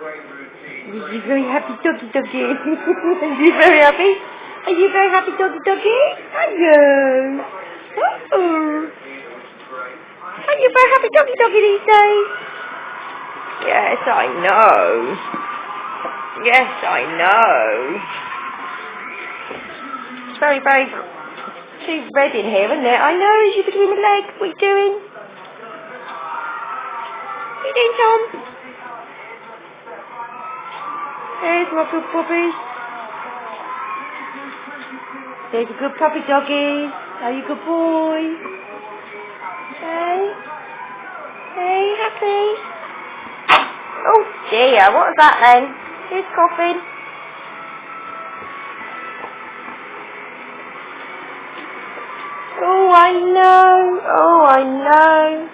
Are you very happy, doggy doggy? Are you very happy? Are you very happy, doggy doggy? Are you? Oh. Are you very happy, doggy doggy these days? Yes, I know. Yes, I know. It's very, very too red in here, isn't it? I know, is you between my legs. What are you doing? What are you doing, Tom? There's my good puppy. There's a good puppy doggy. Are you a good boy? Hey? Hey, happy? Oh dear, what was that then? Who's coughing? Oh, I know. Oh, I know.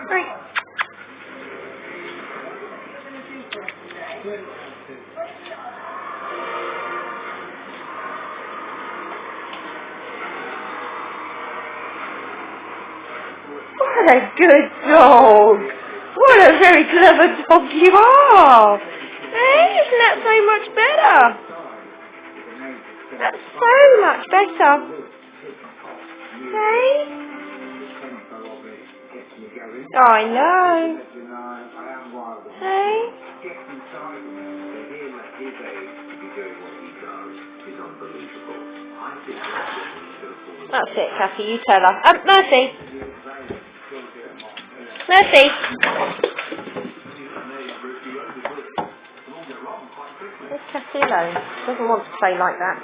Right. What a good dog. What a very clever dog you are. Hey, isn't that so much better? That's so much better. Hey? I know. Hey? That's it, Kathy, you tell her. Mercy. Mercy. Leave Kathy alone. She doesn't want to play like that.